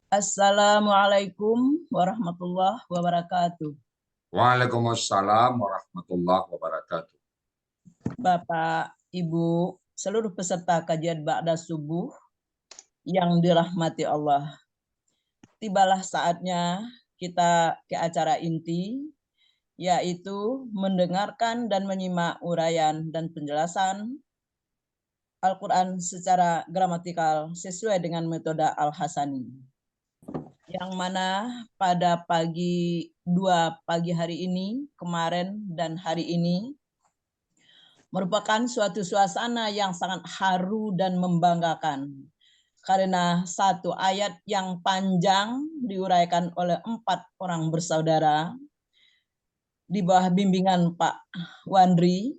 Assalamualaikum warahmatullahi wabarakatuh. Waalaikumsalam warahmatullahi wabarakatuh. Bapak, Ibu, seluruh peserta kajian Ba'da Subuh yang dirahmati Allah. Tibalah saatnya kita ke acara inti, yaitu mendengarkan dan menyimak uraian dan penjelasan Al-Quran secara gramatikal sesuai dengan metode Al-Hasani. Yang mana pada dua pagi hari ini, kemarin dan hari ini, merupakan suatu suasana yang sangat haru dan membanggakan. Karena satu ayat yang panjang diuraikan oleh 4 orang bersaudara di bawah bimbingan Pak Wandri,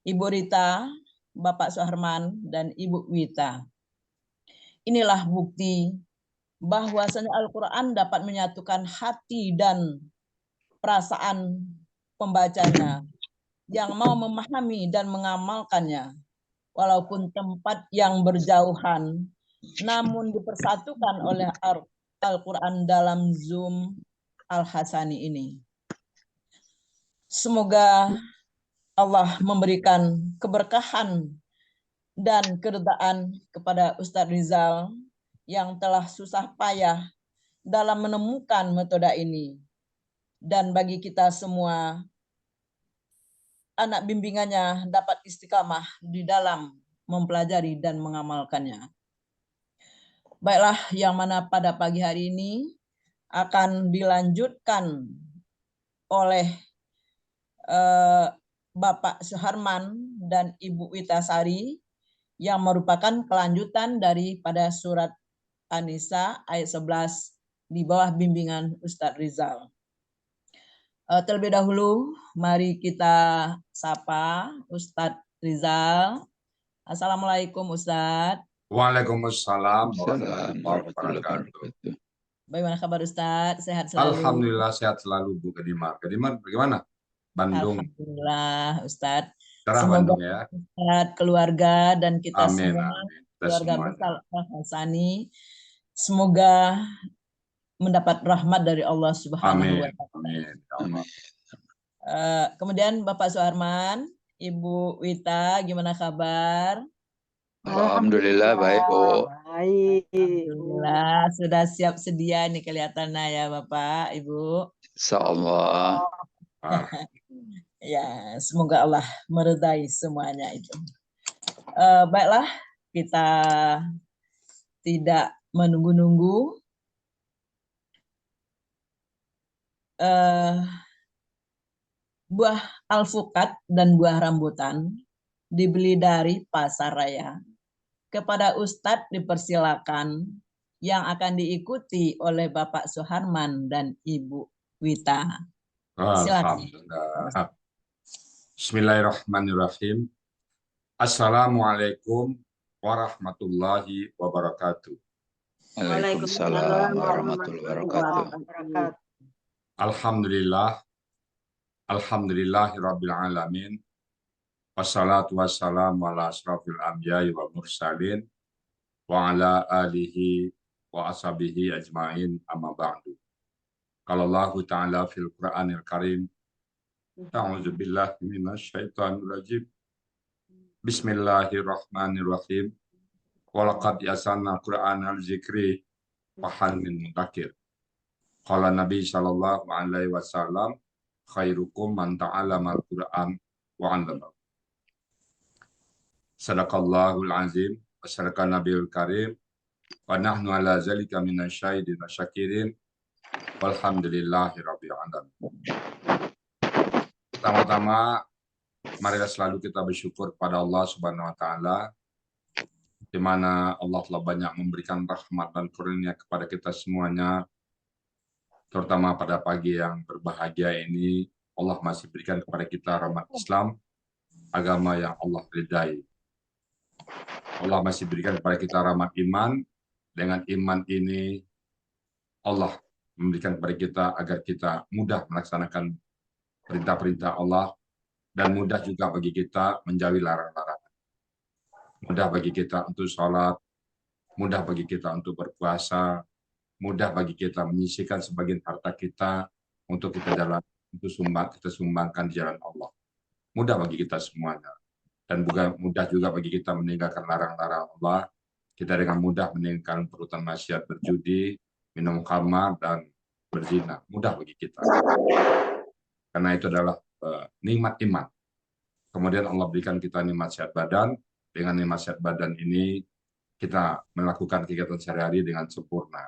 Ibu Rita, Bapak Suharman, dan Ibu Wita. Inilah bukti bahwasanya Al-Quran dapat menyatukan hati dan perasaan pembacanya yang mau memahami dan mengamalkannya, walaupun tempat yang berjauhan, namun dipersatukan oleh Al-Quran dalam Zoom Al-Hasani ini. Semoga Allah memberikan keberkahan dan keredaan kepada Ustadz Rizal yang telah susah payah dalam menemukan metode ini. Dan bagi kita semua, anak bimbingannya dapat istiqamah di dalam mempelajari dan mengamalkannya. Baiklah, yang mana pada pagi hari ini akan dilanjutkan oleh Bapak Suharman dan Ibu Witasari yang merupakan kelanjutan daripada surat An-Nisa ayat 11 di bawah bimbingan Ustadz Rizal. Terlebih dahulu, mari kita sapa Ustadz Rizal. Assalamualaikum Ustadz. Waalaikumsalam warahmatullahi wabarakatuh. Bagaimana kabar Ustadz? Sehat selalu? Alhamdulillah sehat selalu Bu Kedimar. Kedimar bagaimana? Bandung. Alhamdulillah Ustadz. Cerah Semoga Bandung ya. Ustadz, keluarga dan kita Amin, semua, amin. Kita keluarga semuanya. besar Al-Hasani, semoga mendapat rahmat dari Allah Subhanahu wa Ta'ala. Amin. Amin. Kemudian Bapak Suharman, Ibu Wita, gimana kabar? Alhamdulillah baik, Bu. Baik. Alhamdulillah, sudah siap sedia nih kelihatannya ya Bapak, Ibu. Insyaallah. Ya, semoga Allah meridai semuanya itu. Baiklah, kita tidak menunggu-nunggu. Buah alpukat dan buah rambutan dibeli dari pasar raya. Kepada Ustadz dipersilakan yang akan diikuti oleh Bapak Suharman dan Ibu Wita. Silakan. Bismillahirrahmanirrahim. Assalamualaikum warahmatullahi wabarakatuh. Waalaikumsalam warahmatullahi wabarakatuh. Alhamdulillahirabbil alamin. Wassalatu wassalamu ala asrafil anbiya'i wa mursalin wa ala alihi wa ashabihi ajmain amma ba'du. Qala Allahu ta'ala fil Qur'anil Karim. A'udzu billahi minasy syaithanir rajim. Bismillahirrahmanirrahim. Wa laqad yasanna Qur'anal zikri wa hal min mudzakir. Qala Nabi sallallahu alaihi wasallam khairukum man ta'allama al-Qur'an wa 'allama. Sadaqallahul azim wa sadaqan nabiyul karim wa nahnu ala zalika minasyahidin wa syakirin walhamdulillahi rabbil alamin. Pertama-tama marilah selalu kita bersyukur pada Allah Subhanahu wa taala di mana Allah telah banyak memberikan rahmat dan karunia kepada kita semuanya, terutama pada pagi yang berbahagia ini. Allah masih berikan kepada kita rahmat Islam, agama yang Allah ridai. Allah masih berikan kepada kita rahmat iman. Dengan iman ini Allah memberikan kepada kita agar kita mudah melaksanakan perintah-perintah Allah dan mudah juga bagi kita menjauhi larangan-larangan. Mudah bagi kita untuk sholat, mudah bagi kita untuk berpuasa, mudah bagi kita menyisihkan sebagian harta kita untuk kita kita sumbangkan di jalan Allah. Mudah bagi kita semuanya. Dan mudah juga bagi kita meninggalkan larang-larang Allah. Kita dengan mudah meninggalkan perbuatan maksiat, berjudi, minum khamar, dan berzina. Mudah bagi kita. Karena itu adalah nikmat iman. Kemudian Allah berikan kita nikmat sehat badan. Dengan nikmat sehat badan ini, kita melakukan kegiatan sehari-hari dengan sempurna.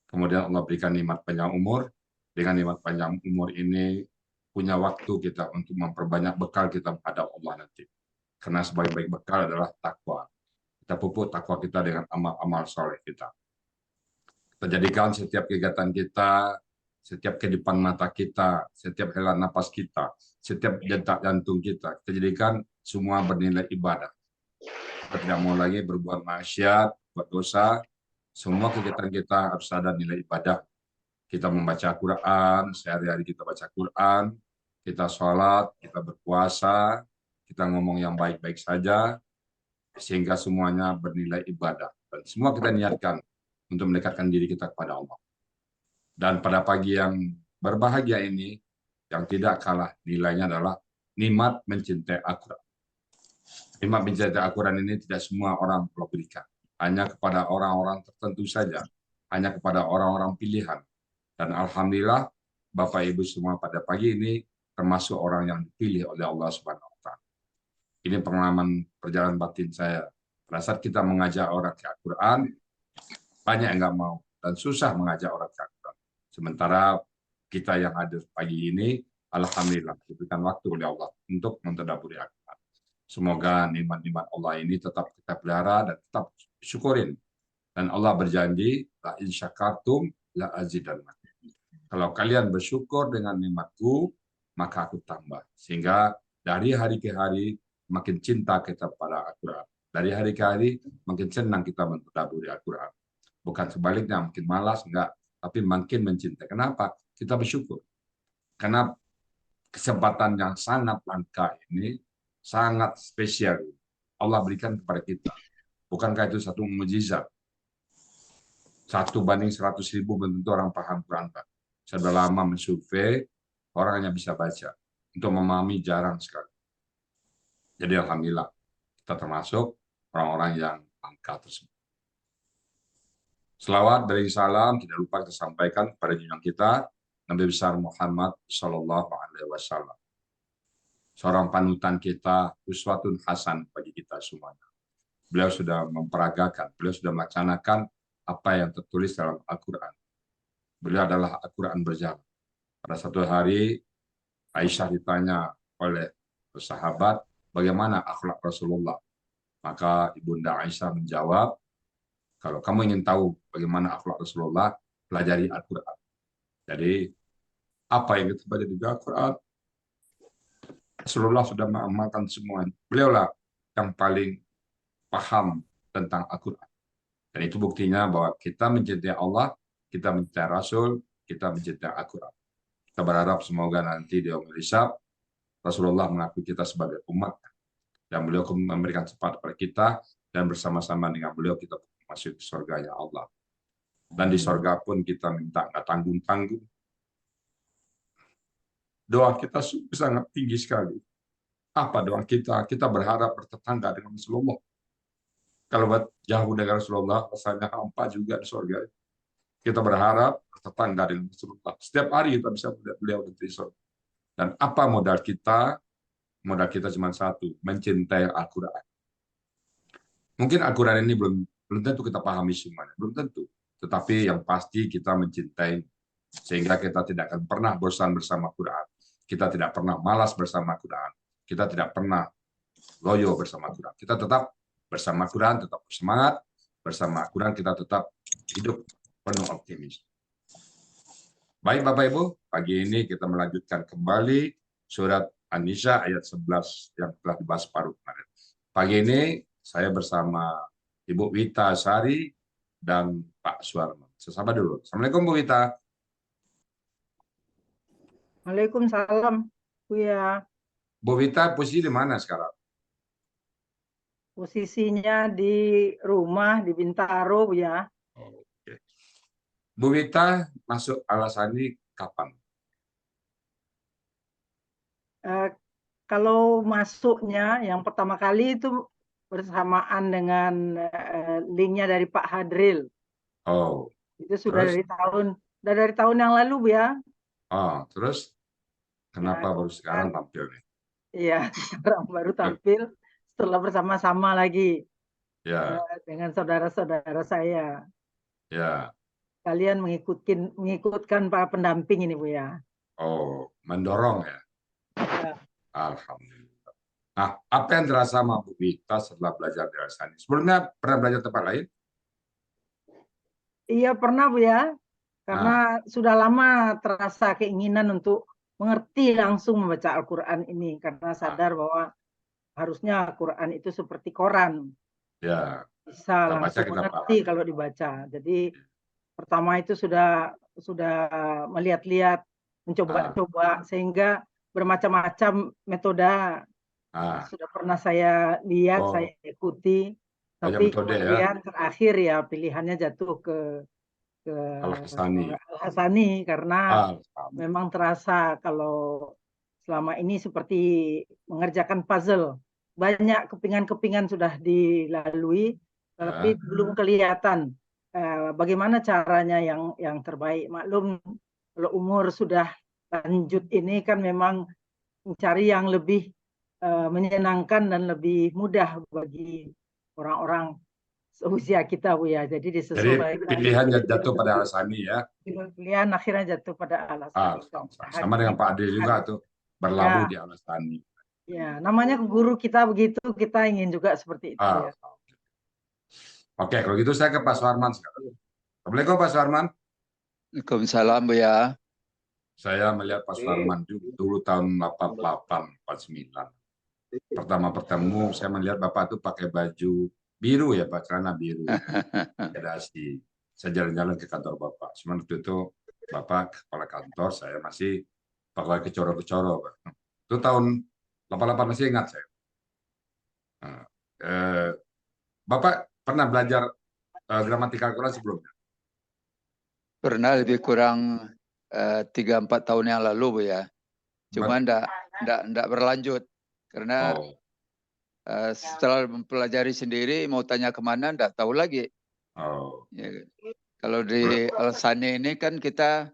Kemudian Allah berikan nikmat panjang umur. Dengan nikmat panjang umur ini, punya waktu kita untuk memperbanyak bekal kita menghadap Allah nanti. Karena sebaik-baik bekal adalah takwa. Kita pupuk takwa kita dengan amal-amal soleh kita. Kita jadikan setiap kegiatan kita, setiap kedipan mata kita, setiap helaan napas kita, setiap detak jantung kita jadikan semua bernilai ibadah. Kita tidak mau lagi berbuat maksiat, buat dosa. Semua kegiatan kita harus ada nilai ibadah. Kita membaca Quran, sehari-hari kita baca Quran, kita sholat, kita berpuasa, kita ngomong yang baik-baik saja, sehingga semuanya bernilai ibadah. Dan semua kita niatkan untuk mendekatkan diri kita kepada Allah. Dan pada pagi yang berbahagia ini, yang tidak kalah nilainya adalah nikmat mencintai Al-Quran. Nikmat mencintai Al-Quran ini tidak semua orang perlu berikan. Hanya kepada orang-orang tertentu saja. Hanya kepada orang-orang pilihan. Dan Alhamdulillah, Bapak Ibu semua pada pagi ini termasuk orang yang dipilih oleh Allah Subhanahu wa Ta'ala. Ini pengalaman perjalanan batin saya. Pada saat kita mengajak orang ke Al-Quran, banyak yang nggak mau. Dan susah mengajak orang ke Al-Quran. Sementara kita yang hadir pagi ini, Alhamdulillah, diberikan waktu oleh Allah untuk mentadaburi Al-Quran. Semoga nikmat-nikmat Allah ini tetap kita pelihara dan tetap syukurin. Dan Allah berjanji, la in syakartum la azidannakum. Kalau kalian bersyukur dengan nikmatku, maka aku tambah. Sehingga dari hari ke hari, makin cinta kita pada Al-Quran. Dari hari ke hari, makin senang kita mentadaburi Al-Quran. Bukan sebaliknya, makin malas, enggak. Tapi makin mencintai. Kenapa? Kita bersyukur. Karena kesempatan yang sangat langka ini, sangat spesial. Allah berikan kepada kita. Bukankah itu satu mukjizat? 1:100.000 belum tentu orang paham Quran. Saya sudah lama mensurvei, orang hanya bisa baca. Untuk memahami jarang sekali. Jadi Alhamdulillah, kita termasuk orang-orang yang langka tersebut. Selawat dari salam tidak lupa kita sampaikan kepada junjungan kita, Nabi besar Muhammad Sallallahu Alaihi Wasallam. Seorang panutan kita, uswatun hasan bagi kita semuanya. Beliau sudah memperagakan, beliau sudah melaksanakan apa yang tertulis dalam Al-Quran. Beliau adalah Al-Quran berjalan. Pada satu hari, Aisyah ditanya oleh sahabat, bagaimana akhlak Rasulullah? Maka Ibunda Aisyah menjawab, kalau kamu ingin tahu bagaimana akhlak Rasulullah, pelajari Al-Quran. Jadi, apa yang kita baca di Al-Quran? Rasulullah sudah mengamalkan semuanya. Beliaulah yang paling paham tentang Al-Quran. Dan itu buktinya bahwa kita mencintai Allah, kita mencintai Rasul, kita mencintai Al-Quran. Kita berharap semoga nanti di yaumul hisab Rasulullah mengakui kita sebagai umat dan beliau memberikan syafaat kepada kita dan bersama-sama dengan beliau kita masuk ke surganya Allah. Dan di surga pun kita minta nggak tanggung-tanggung. Doa kita sangat tinggi sekali. Apa doa kita? Kita berharap bertetangga dengan Rasulullah. Kalau jauh dengan Rasulullah, rasanya hampa juga di surga. Kita berharap bertetangga dengan Rasulullah. Setiap hari kita bisa melihat beliau di surga. Dan apa modal kita? Modal kita cuma satu, mencintai Al-Quran. Mungkin Al-Quran ini belum tentu kita pahami semuanya, belum tentu. Tetapi yang pasti kita mencintai, sehingga kita tidak akan pernah bosan bersama Quran. Kita tidak pernah malas bersama Quran. Kita tidak pernah loyo bersama Quran. Kita tetap bersama Quran, tetap semangat. Bersama Quran kita tetap hidup penuh optimis. Baik Bapak Ibu, pagi ini kita melanjutkan kembali surat An-Nisa ayat 11 yang telah dibahas paruh kemarin. Pagi ini saya bersama Ibu Wita Sari dan Pak Suarman. Sesama dulu. Assalamualaikum Bu Wita. Waalaikumsalam, Buya. Bu Wita posisi di mana sekarang? Posisinya di rumah di Bintaro, Buya. Oke. Bu Wita masuk Al-Asani kapan? Kalau masuknya yang pertama kali itu bersamaan dengan linknya dari Pak Hadril. Oh, Itu sudah terus? dari tahun yang lalu, Bu ya. Oh, terus kenapa baru sekarang tampil nih? Iya, sekarang baru tampil setelah bersama-sama lagi Ya, dengan saudara-saudara saya. ya. Kalian mengikutkan para pendamping ini, Bu ya. Oh, mendorong ya. Ya. Alhamdulillah. Nah, apa yang terasa sama Bu Wita setelah belajar di Al-Asani? Sebelumnya pernah belajar tempat lain? Iya pernah, Bu ya. Nah, Karena sudah lama terasa keinginan untuk mengerti langsung membaca Al-Quran ini. Karena sadar bahwa harusnya Al-Quran itu seperti koran. ya. Bisa Kita baca, langsung kita mengerti paham. kalau dibaca. Jadi pertama itu sudah melihat-lihat, mencoba-coba, sehingga bermacam-macam metode Nah, sudah pernah saya lihat, saya oh, ikuti. banyak Tapi metode ya. kemudian terakhir ya pilihannya jatuh ke Al-Asani. Al-Hasani karena Alhamdulillah. memang terasa kalau selama ini seperti mengerjakan puzzle. Banyak kepingan-kepingan sudah dilalui, tapi Ya. belum kelihatan bagaimana caranya yang terbaik. Maklum kalau umur sudah lanjut ini kan memang mencari yang lebih menyenangkan dan lebih mudah bagi orang-orang seusia kita, Bu ya. Jadi Jadi disesuaikan. pilihan jatuh pada Al-Asani ya. Pilihan akhirnya jatuh pada alasan. Sama dengan Pak Ade juga tuh berlabuh Ya, di Al-Asani. ya, namanya guru kita begitu, kita ingin juga seperti itu ya. Oke, kalau gitu saya ke Pak Suarman sekarang. Assalamualaikum Pak Suarman. Waalaikumsalam, Bu ya. Saya melihat Pak Suarman dulu tahun 88, 49. Pertama bertemu, saya melihat Bapak itu pakai baju biru ya Pak, celana biru. Kedasi. Saya jalan-jalan ke kantor Bapak. Cuma waktu itu Bapak kepala kantor, saya masih pakai kecoro-kecoro Pak. Itu tahun 88 masih ingat saya. Nah, Bapak pernah belajar gramatikal Quran sebelumnya? Pernah lebih kurang 3-4 tahun yang lalu, Bu ya. Cuma enggak berlanjut karena Oh, setelah mempelajari sendiri mau tanya kemana enggak tahu lagi. oh. Ya, kalau di Al-Sani ini kan kita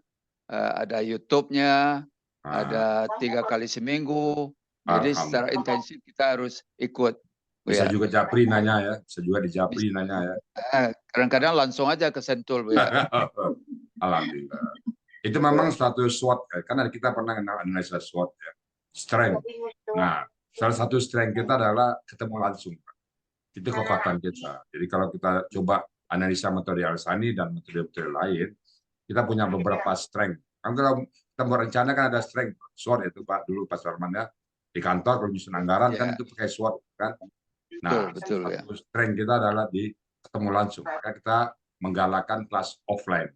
ada YouTube-nya, ada 3 kali seminggu. Jadi secara Alhamdulillah. intensif kita harus ikut. Bu Bisa ya. juga japri nanya ya, bisa juga di japri nanya ya. Kadang-kadang langsung aja ke Sentul, Bu ya. Alhamdulillah. Itu memang suatu SWOT, karena kita pernah analisa SWOT ya. Strength. Nah, salah satu strength kita adalah ketemu langsung. Itu kekuatan kita. Jadi kalau kita coba analisa metode Al-Sani dan metode-metode lain, kita punya beberapa strength. Kan kalau kita mau rencana kan ada strength, SWOT itu Pak, dulu Pak Sarman ya. Di kantor kalau nyusun anggaran kan itu pakai SWOT kan. Nah, Betul ya. satu strength kita adalah di ketemu langsung. Maka kita menggalakkan kelas offline.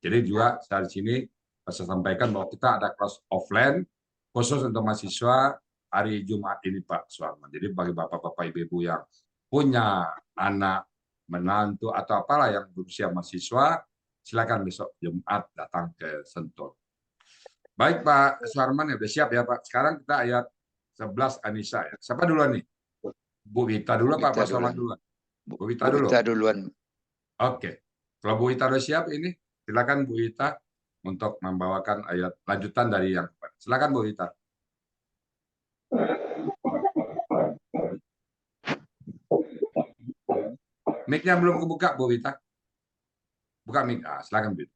Jadi juga dari sini saya sampaikan bahwa kita ada kelas offline khusus untuk mahasiswa hari Jumat ini Pak Suarman. Jadi bagi bapak-bapak ibu-ibu yang punya anak menantu atau apalah yang berusia mahasiswa, silakan besok Jumat datang ke Sentul. Baik Pak Suarman ya, sudah siap ya Pak. Sekarang kita ayat 11 Anisa ya. Siapa duluan nih? Bu Wita dulu Pak Suarman duluan? Bu Wita dulu. Bu Wita duluan. Oke. Kalau Bu Wita sudah siap ini, silakan Bu Wita untuk membawakan ayat lanjutan dari yang kemarin. Silakan Bu Wita. Mic-nya belum kebuka Bu Wita. Buka mic. Silakan Bu Wita.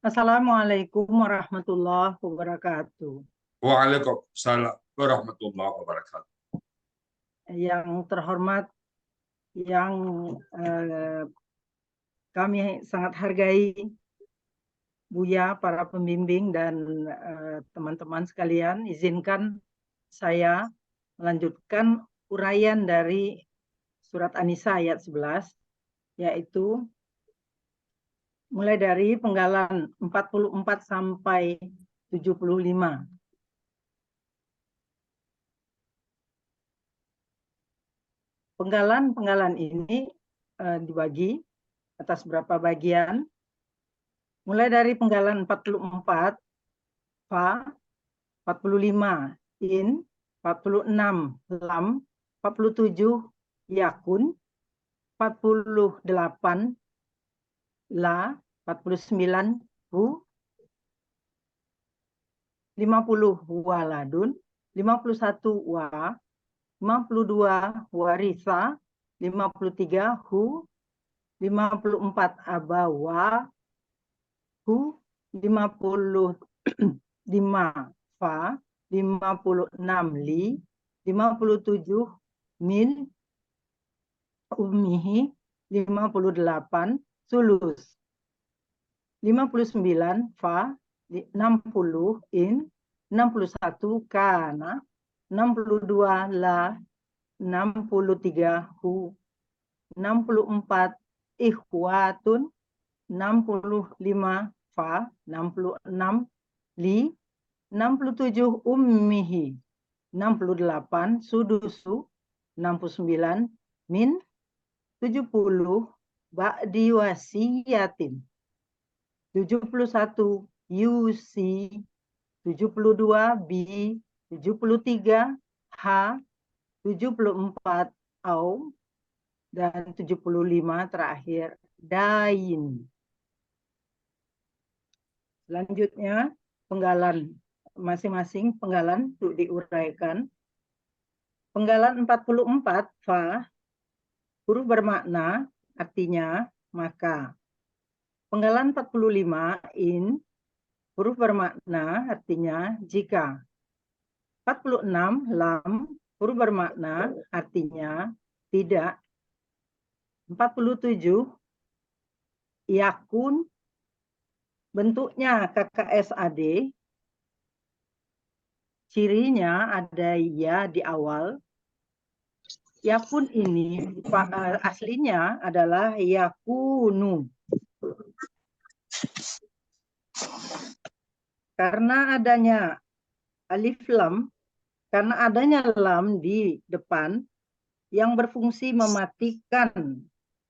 Assalamualaikum warahmatullahi wabarakatuh. Waalaikumsalam warahmatullahi wabarakatuh. Yang terhormat, yang kami sangat hargai, Buya, para pembimbing dan teman-teman sekalian, izinkan saya melanjutkan uraian dari surat An-Nisa ayat 11, yaitu mulai dari penggalan 44 sampai 75. Penggalan ini dibagi atas beberapa bagian. Mulai dari penggalan 44, fa, 45, in, 46, lam, 47, yakun, 48, la, 49, hu, 50, waladun, 51, wa, 52, warisa, 53, hu, 54, abawa, hu, 55, fa, 56, li, 57, min, ummihi, 58, sulus, 59, fa, 60, in, 61, kana, 62, la, 63, hu, 64, ikhwatun, 65, fa, 66, li, 67, ummihi, 68, sudusu, 69, min, 70, ba'di wasiyatin, 71, yusi, 72, bi, 73, ha, 74, au, dan 75 terakhir, dain. Selanjutnya, penggalan masing-masing penggalan untuk diuraikan. Penggalan 44, fa, huruf bermakna, artinya maka. Penggalan 45, in, huruf bermakna, artinya jika. 46, lam, huruf bermakna, artinya tidak. 47, yakun, bentuknya KKSAD, cirinya ada ya di awal. Yakun ini aslinya adalah yakunu. Karena adanya alif lam, karena adanya lam di depan yang berfungsi mematikan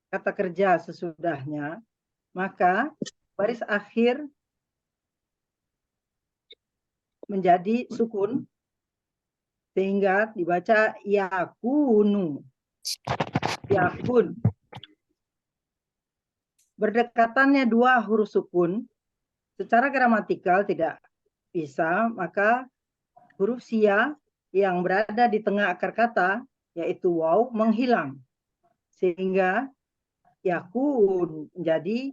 kata kerja sesudahnya, maka baris akhir menjadi sukun sehingga dibaca yakunu. Yakun. Berdekatannya dua huruf sukun secara gramatikal tidak bisa, maka huruf sia yang berada di tengah akar kata yaitu waw menghilang sehingga yakun menjadi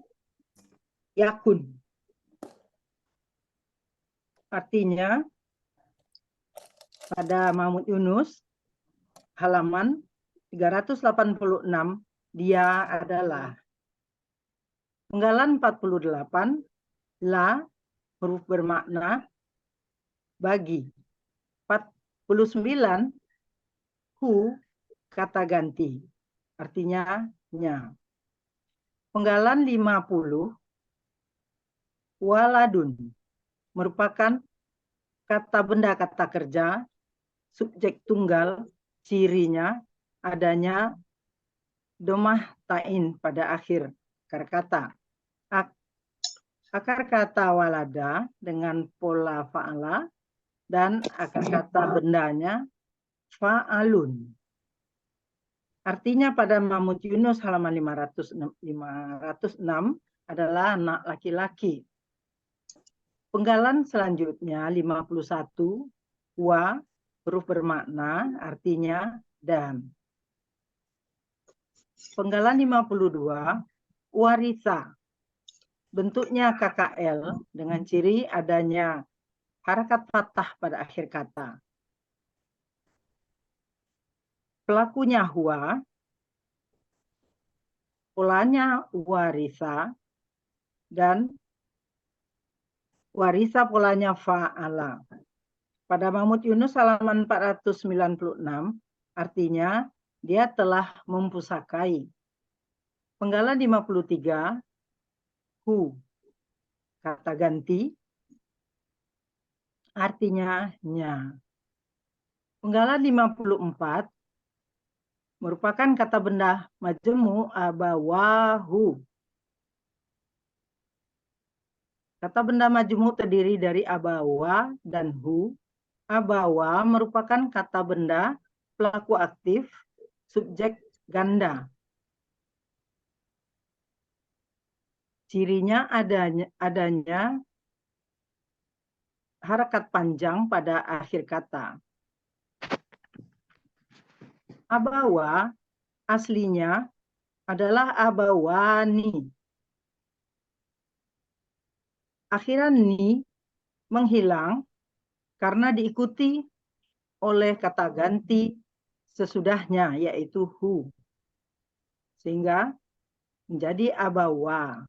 yakun. Artinya pada Mahmud Yunus halaman 386 dia adalah penggalan 48, la, huruf bermakna bagi. 49, hu, kata ganti, artinya nya. Penggalan 50, waladun, merupakan kata benda kata kerja, subjek tunggal, cirinya adanya domah ta'in pada akhir akar kata. Akar kata walada dengan pola fa'ala dan akar kata bendanya fa'alun. Artinya pada Mahmud Yunus halaman 506 adalah anak laki-laki. Penggalan selanjutnya 51, wa, huruf bermakna artinya dan. Penggalan 52, warisa, bentuknya KKL dengan ciri adanya harakat fathah pada akhir kata. Pelakunya huwa, polanya warisa, dan warisa polanya fa'ala. Pada Mahmud Yunus halaman 496, artinya dia telah mempusakai. Penggalan 53, hu, kata ganti, artinya nya. Penggalan 54, merupakan kata benda majemu abawahu. Kata benda majmuk terdiri dari abawa dan hu. Abawa merupakan kata benda pelaku aktif, subjek ganda. Cirinya adanya harakat panjang pada akhir kata. Abawa aslinya adalah abawani. Akhiran ni menghilang karena diikuti oleh kata ganti sesudahnya, yaitu hu. Sehingga menjadi abawa.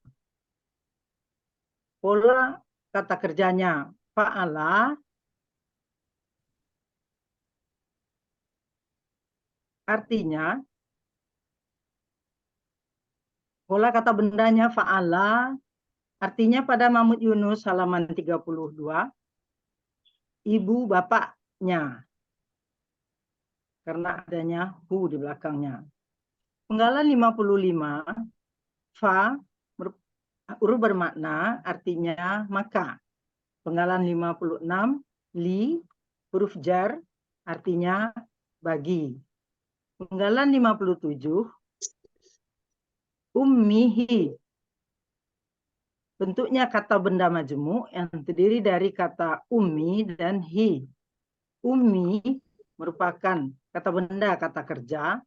Pola kata kerjanya fa'ala artinya, pola kata bendanya fa'ala artinya pada Mahmud Yunus halaman 32, ibu bapaknya, karena adanya hu di belakangnya. Penggalan 55, fa huruf bermakna artinya maka. Penggalan 56, li huruf jar artinya bagi. Penggalan 57, ummihi bentuknya kata benda majmuk yang terdiri dari kata ummi dan hi. Ummi merupakan kata benda kata kerja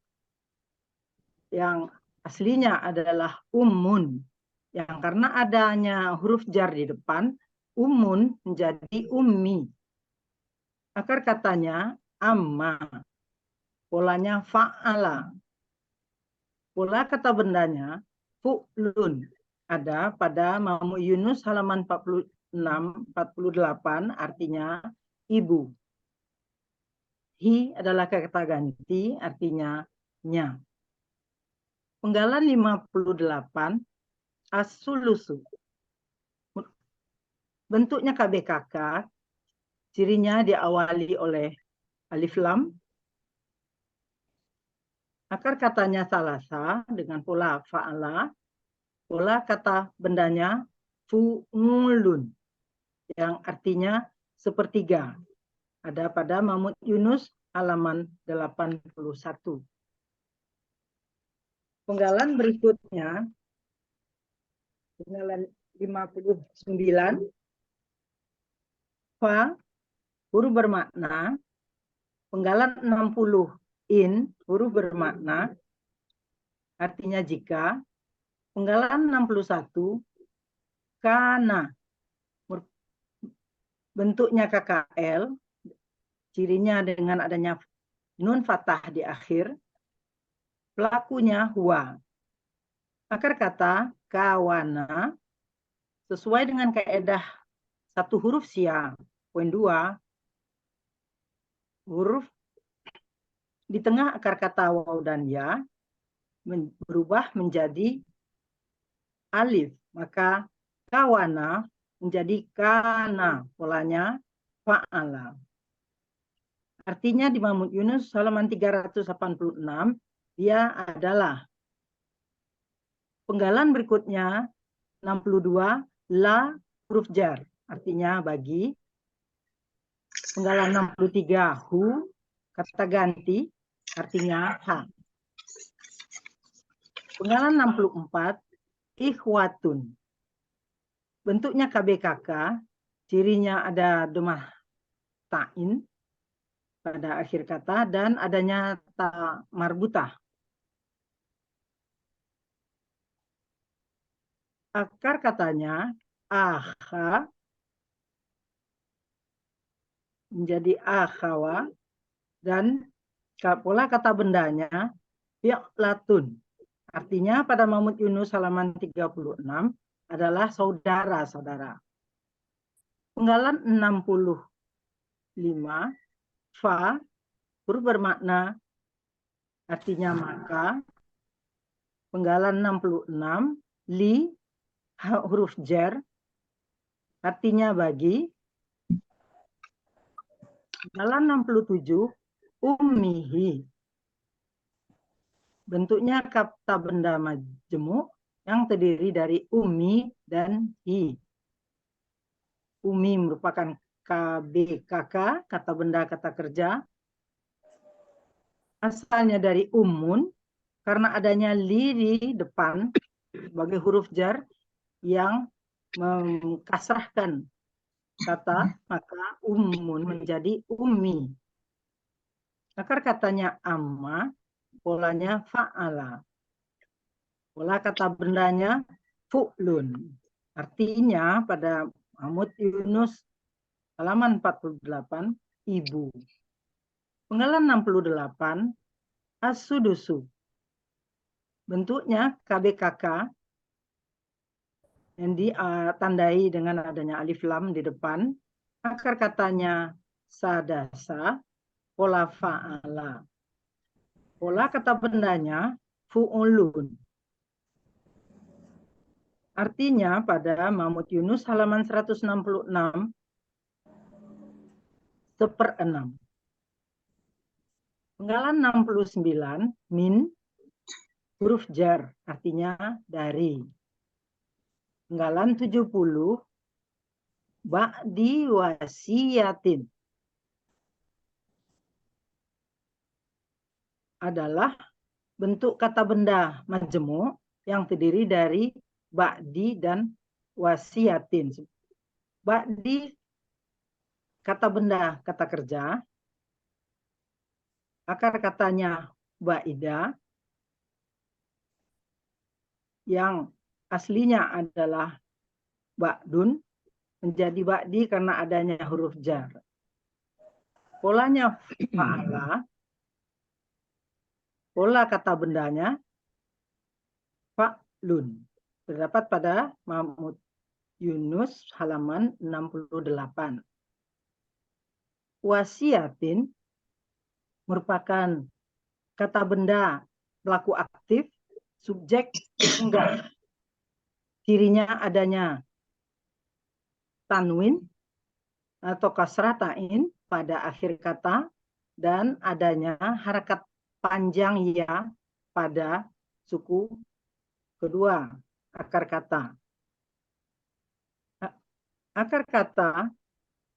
yang aslinya adalah ummun, yang karena adanya huruf jar di depan, ummun menjadi ummi. Akar katanya amma, polanya fa'ala. Pola kata bendanya fu'lun, ada pada Mahmud Yunus halaman 46-48, artinya ibu. Hi adalah kata ganti, artinya nya. Penggalan 58, as-sulusu. Bentuknya KBKK, cirinya diawali oleh alif lam. Akar katanya salasa dengan pola fa'ala. Pola kata bendanya fu'ulun, yang artinya sepertiga. Ada pada Mahmud Yunus halaman 81. Penggalan berikutnya, penggalan 59, fa huruf bermakna. Penggalan 60, in huruf bermakna artinya jika. Penggalan 61, kana bentuknya KKL, cirinya dengan adanya nun fathah di akhir. Pelakunya huwa. Akar kata kawana sesuai dengan kaedah satu huruf sia. Poin 2, huruf di tengah akar kata waw dan ya berubah menjadi alif, maka kawana menjadi kana, polanya fa'ala. Artinya di Mahmud Yunus halaman 386, dia adalah. Penggalan berikutnya 62, la huruf jar, artinya bagi. Penggalan 63, hu kata ganti, artinya ha. Penggalan 64, ikhwatun. Bentuknya KBKK, cirinya ada domah ta'in pada akhir kata dan adanya ta marbutah. Akar katanya akha menjadi akhawa dan pola kata bendanya fi'latun. Artinya pada Mahmud Yunus halaman 36 adalah saudara-saudara. Penggalan 65, fa huruf bermakna artinya maka. Penggalan 66, li huruf jar artinya bagi. Penggalan 67, ummihi. Bentuknya kata benda majemuk yang terdiri dari ummi dan hi. Umi merupakan KBKK, kata benda kata kerja. Asalnya dari umun, karena adanya li di depan sebagai huruf jar yang mengkasrahkan kata, maka umun menjadi ummi. Akar katanya amma, polanya fa'ala. Pola kata bendanya fu'lun. Artinya pada Mahmud Yunus halaman 48, ibu. Penggalan 68, as-sudusu. Bentuknya KBKK yang ditandai dengan adanya alif lam di depan. Akar katanya sadasa, pola fa'ala. Pola kata bendanya fu'ulun. Artinya pada Mahmud Yunus halaman 166, 1/6. Penggalan 69, min, huruf jar, artinya dari. Penggalan 70, ba'di wasiyatin. Adalah bentuk kata benda majmu' yang terdiri dari ba'di dan wasiyatin. Ba'di kata benda kata kerja, akar katanya ba'ida, yang aslinya adalah ba'dun, menjadi ba'di karena adanya huruf jar. Polanya fa'ala, pola kata bendanya fa'lun. Terdapat pada Mahmud Yunus halaman 68. Wasiatin merupakan kata benda pelaku aktif, subjek enggak. Cirinya adanya tanwin atau kasrah ta'in pada akhir kata dan adanya harakat panjang ya pada suku kedua akar kata. Akar kata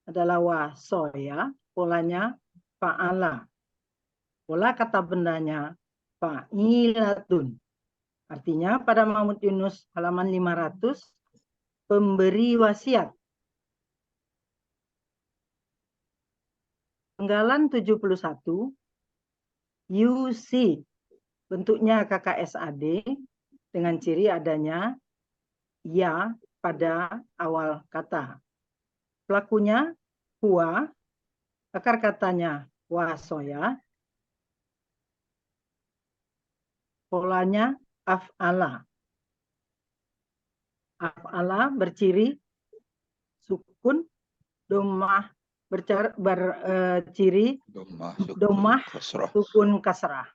adalah wasoya, polanya fa'ala. Pola kata bendanya fa'ilatun. Artinya pada Mahmud Yunus halaman 500, pemberi wasiat. Penggalan 71, UC, bentuknya KKSAD dengan ciri adanya ya pada awal kata. Pelakunya huwa, akar katanya wasoya, polanya af'ala. Af'ala berciri sukun, domah berciri domah sukun kasrah.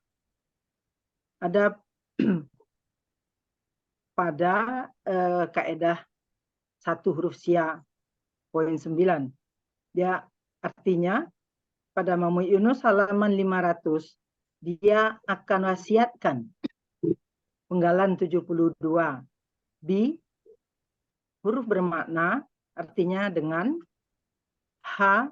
Ada pada kaidah satu huruf sia poin 9. Dia artinya pada Mahmud Yunus halaman 500 dia akan wasiatkan. Penggalan 72 bi, huruf bermakna artinya dengan, ha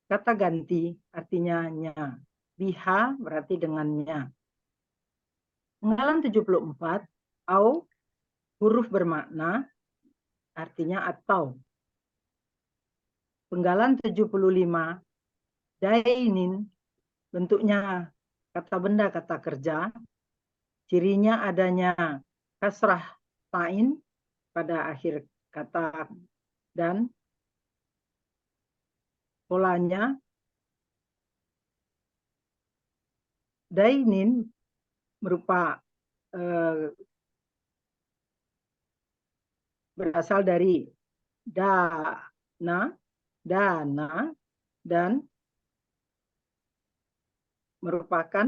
kata ganti artinya nya, biha berarti dengannya. Penggalan 74 au, huruf bermakna artinya atau. Penggalan 75 dainin, bentuknya kata benda kata kerja, cirinya adanya kasrah ta'in pada akhir kata dan polanya dainin berupa berasal dari dana dan merupakan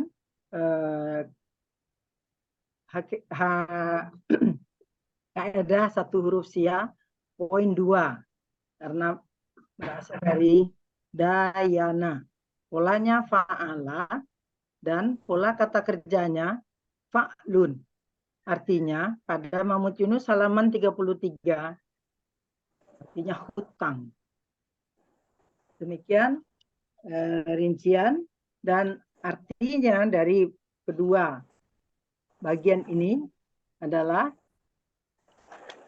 kaidah satu huruf sia poin 2 karena berasal dari dayana. Polanya fa'ala dan pola kata kerjanya fa'lun. Artinya pada Mahmud Yunus halaman 33 artinya hutang. Demikian rincian dan artinya dari kedua bagian ini adalah,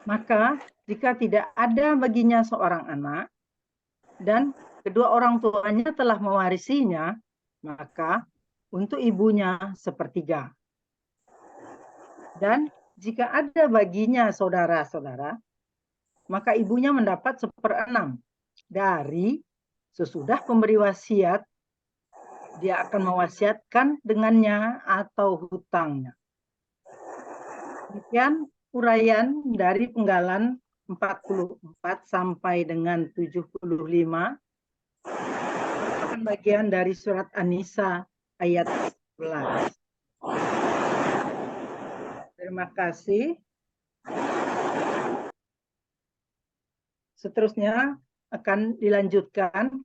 maka jika tidak ada baginya seorang anak dan kedua orang tuanya telah mewarisinya, maka untuk ibunya sepertiga. Dan jika ada baginya saudara-saudara, maka ibunya mendapat 1/6 dari sesudah pemberi wasiat, dia akan mewasiatkan dengannya atau hutangnya. Demikian uraian dari penggalan 44 sampai dengan 75 merupakan bagian dari surat An-Nisa ayat 11. Terima kasih. Seterusnya akan dilanjutkan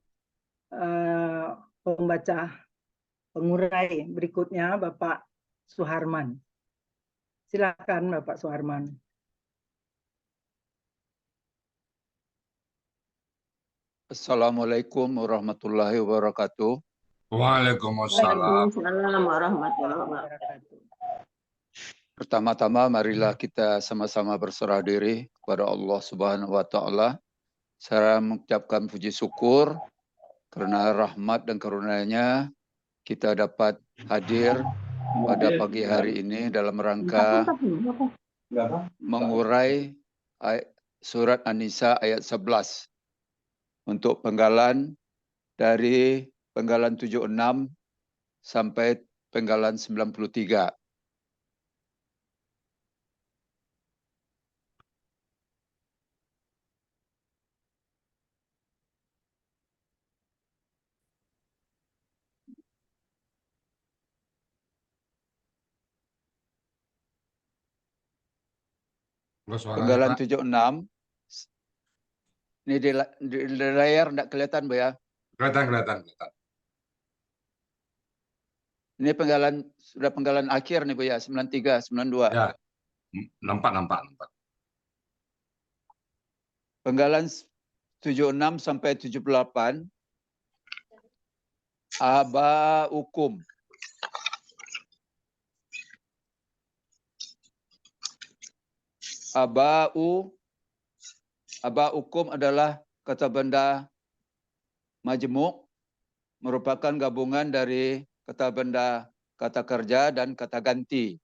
pembaca pengurai berikutnya Bapak Suharman. Silakan Bapak Suharman. Assalamualaikum warahmatullahi wabarakatuh. Waalaikumsalam. Waalaikumsalam warahmatullahi wabarakatuh. Pertama-tama marilah kita sama-sama berserah diri kepada Allah Subhanahu wa taala. Saya mengucapkan puji syukur karena rahmat dan karunia-Nya kita dapat hadir pada pagi hari ini dalam rangka mengurai surat An-Nisa ayat 11 untuk penggalan dari penggalan 76 sampai penggalan 93. Penggalan 76 ini di layar tidak kelihatan Bu ya. Kelihatan. Ini sudah penggalan akhir nih Bu ya, 93, 92. Ya, nampak. Penggalan 76 sampai 78 aba hukum. Aba hukum adalah kata benda majmuk, merupakan gabungan dari kata benda kata kerja dan kata ganti.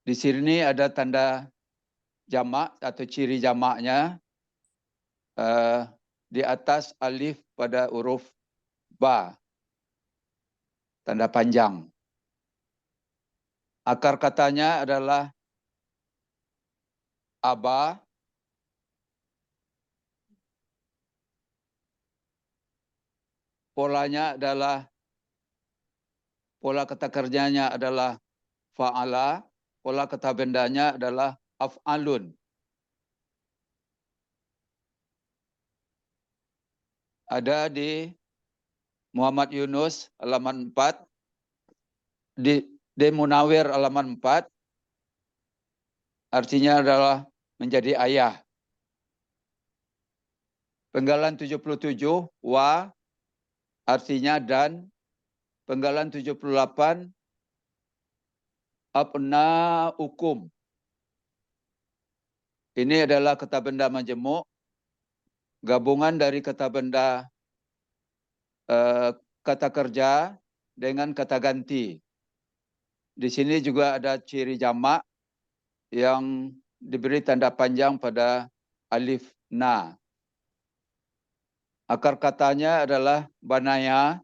Di sini ada tanda jamak atau ciri jamaknya di atas alif pada huruf ba, tanda panjang. Akar katanya adalah aba, polanya adalah, pola kata kerjanya adalah fa'ala, pola kata bendanya adalah af'alun. Ada di Muhammad Yunus halaman 4, di Munawir halaman 4, artinya adalah menjadi ayah. Penggalan 77, wa, artinya dan. Penggalan 78, abna hukum. Ini adalah kata benda majemuk, gabungan dari kata benda kata kerja dengan kata ganti. Di sini juga ada ciri jamak yang diberi tanda panjang pada alif na. Akar katanya adalah banaya,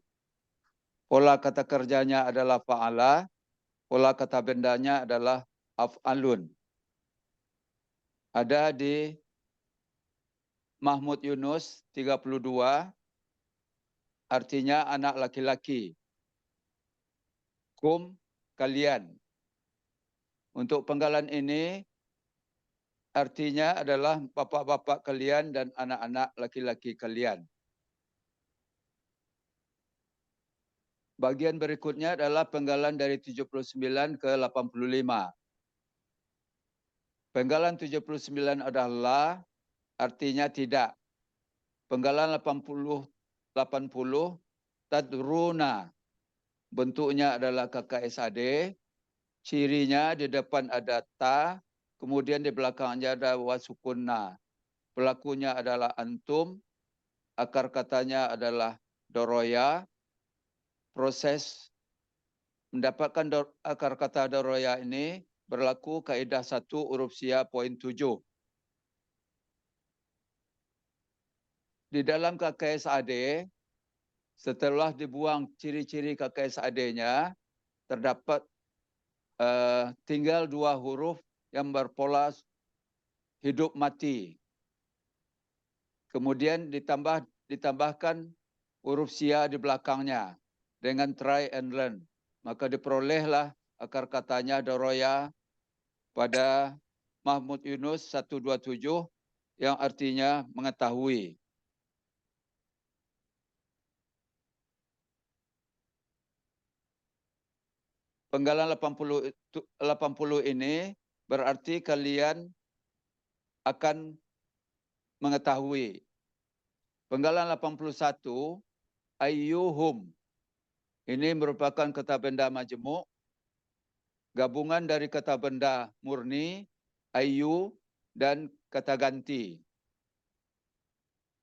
pola kata kerjanya adalah fa'ala, pola kata bendanya adalah af'alun. Ada di Mahmud Yunus 32, artinya anak laki-laki. Kum, kalian. Untuk penggalan ini artinya adalah bapak-bapak kalian dan anak-anak laki-laki kalian. Bagian berikutnya adalah penggalan dari 79 ke 85. Penggalan 79 adalah artinya tidak. Penggalan 80 tadruna, bentuknya adalah KKSAD, cirinya di depan ada ta, kemudian di belakangnya ada wasukunna. Pelakunya adalah antum, akar katanya adalah doroya. Proses mendapatkan akar kata doroya ini berlaku kaidah 1 huruf sia poin 7. Di dalam KKSAD, setelah dibuang ciri-ciri KKSAD-nya, terdapat tinggal 2 huruf yang berpola hidup mati. Kemudian ditambahkan huruf sia di belakangnya dengan try and learn. Maka diperolehlah akar katanya doroya pada Mahmud Yunus 127 yang artinya mengetahui. Penggalan 80 ini berarti kalian akan mengetahui. Penggalan 81, ayyuhum. Ini merupakan kata benda majmuk, gabungan dari kata benda murni, ayyu, dan kata ganti.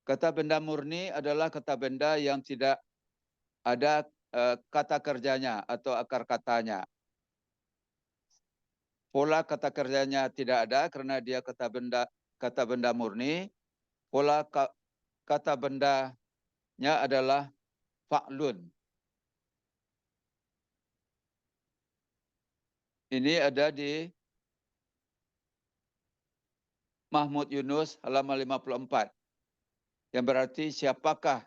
Kata benda murni adalah kata benda yang tidak ada kata kerjanya atau akar katanya. Pola kata kerjanya tidak ada karena dia kata benda murni. Pola kata bendanya adalah fa'lun. Ini ada di Mahmud Yunus halaman 54. Yang berarti siapakah?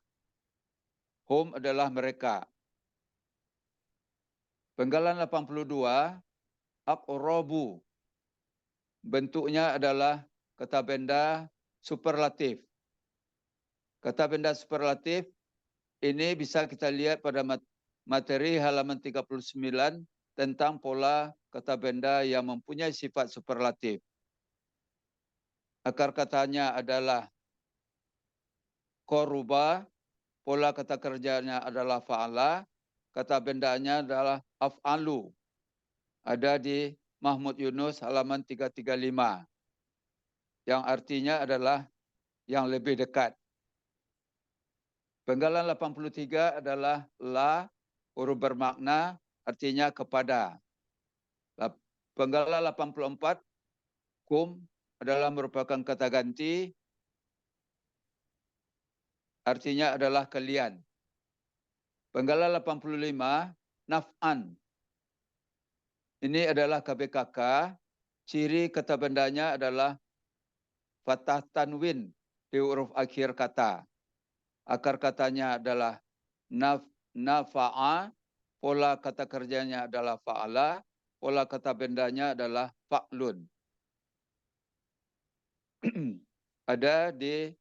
Hum adalah mereka. Penggalan 82, aqrabu. Bentuknya adalah kata benda superlatif. Kata benda superlatif ini bisa kita lihat pada materi halaman 39 tentang pola kata benda yang mempunyai sifat superlatif. Akar katanya adalah koruba, pola kata kerjanya adalah fa'ala, kata bendanya adalah af'alu. Ada di Mahmud Yunus halaman 335. Yang artinya adalah yang lebih dekat. Penggalan 83 adalah la, huruf bermakna, artinya kepada. Penggalan 84, kum, adalah merupakan kata ganti, artinya adalah kalian. Penggalan 85, naf'an. Ini adalah KBKK, ciri kata bendanya adalah fathah tanwin di huruf akhir kata. Akar katanya adalah nafa'a, pola kata kerjanya adalah fa'ala, pola kata bendanya adalah fa'lun. Ada di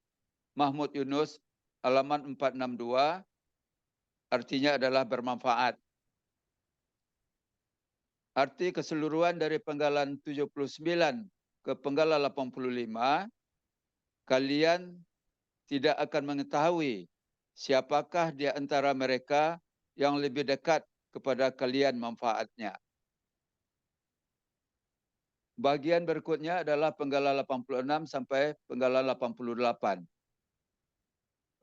Mahmud Yunus halaman 462, artinya adalah bermanfaat. Arti keseluruhan dari penggalan 79 ke penggalan 85, kalian tidak akan mengetahui siapakah di antara mereka yang lebih dekat kepada kalian manfaatnya. Bagian berikutnya adalah penggalan 86 sampai penggalan 88.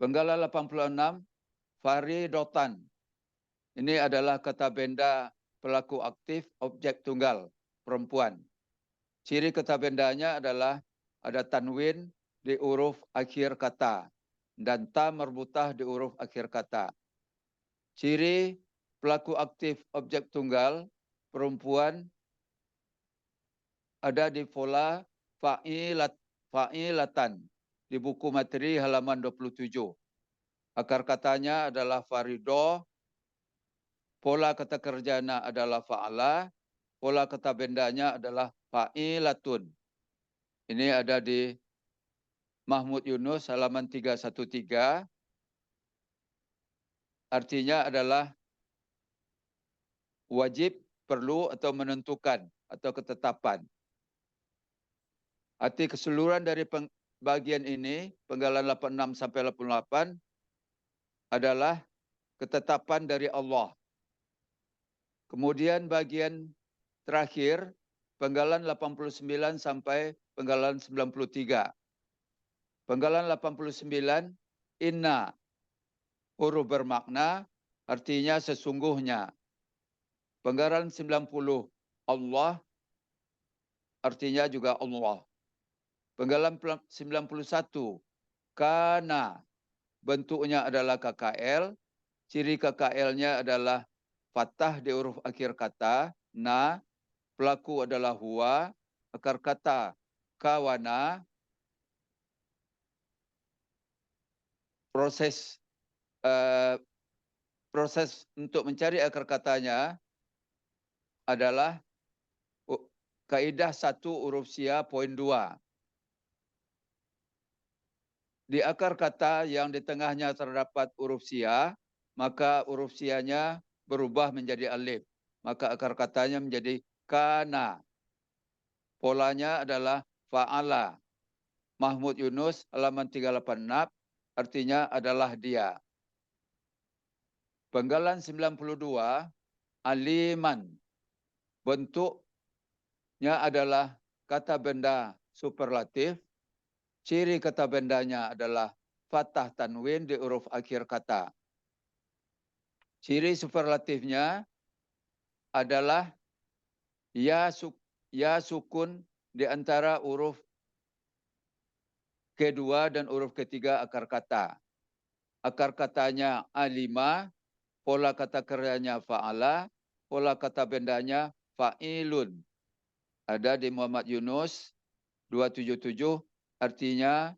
Penggalan 86, faridotan. Ini adalah kata benda pelaku aktif objek tunggal, perempuan. Ciri kata bendanya adalah ada tanwin di huruf akhir kata dan ta merbutah di huruf akhir kata. Ciri pelaku aktif objek tunggal, perempuan, ada di pola fa'ilatan di buku materi halaman 27. Akar katanya adalah farido, pola kata kerjanya adalah fa'ala, pola kata bendanya adalah fa'ilatun. Ini ada di Mahmud Yunus halaman 313. Artinya adalah wajib, perlu, atau menentukan, atau ketetapan. Arti keseluruhan dari bagian ini, penggalan 86 sampai 88 adalah ketetapan dari Allah. Kemudian bagian terakhir, penggalan 89 sampai penggalan 93. Penggalan 89, inna, huruf bermakna, artinya sesungguhnya. Penggalan 90, Allah, artinya juga Allah. Penggalan 91, kana, bentuknya adalah KKL, ciri KKL-nya adalah fathah di huruf akhir kata, na, pelaku adalah huwa, akar kata kawana, proses untuk mencari akar katanya adalah kaidah 1 huruf sia poin 2. Di akar kata yang di tengahnya terdapat huruf sia, maka huruf sianya berubah menjadi alif. Maka akar katanya menjadi kana. Polanya adalah fa'ala. Mahmud Yunus halaman 386 artinya adalah dia. Penggalan 92, aliman. Bentuknya adalah kata benda superlatif. Ciri kata bendanya adalah fathah tanwin di huruf akhir kata. Ciri superlatifnya adalah ya sukun di antara huruf kedua dan huruf ketiga akar kata. Akar katanya alima, pola kata kerjanya fa'ala, pola kata bendanya fa'ilun. Ada di Muhammad Yunus 277, artinya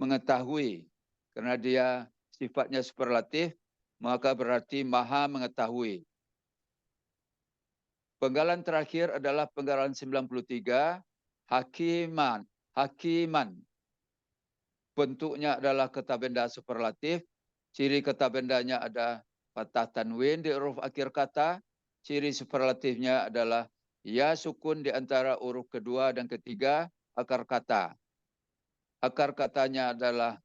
mengetahui. Karena dia sifatnya superlatif, maka berarti maha mengetahui. Penggalan terakhir adalah penggalan 93, hakiman. Hakiman. Bentuknya adalah kata benda superlatif. Ciri kata bendanya ada fathah tanwin di huruf akhir kata. Ciri superlatifnya adalah ya sukun di antara huruf kedua dan ketiga akar kata. Akar katanya adalah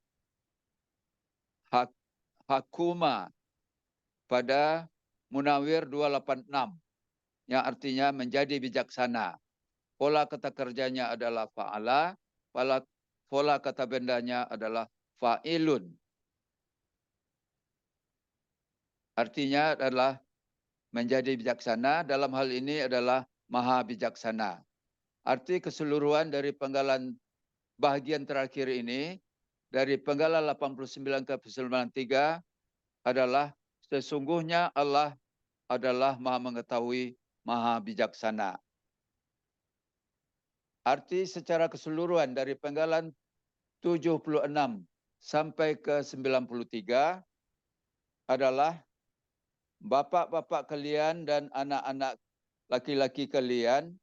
hakuma pada Munawir 286 yang artinya menjadi bijaksana. Pola kata kerjanya adalah fa'ala, pola kata bendanya adalah fa'ilun. Artinya adalah menjadi bijaksana, dalam hal ini adalah maha bijaksana. Arti keseluruhan dari penggalan bahagian terakhir ini, dari penggalan 89 ke 93 adalah sesungguhnya Allah adalah maha mengetahui, maha bijaksana. Arti secara keseluruhan dari penggalan 76 sampai ke 93 adalah bapak-bapak kalian dan anak-anak laki-laki kalian,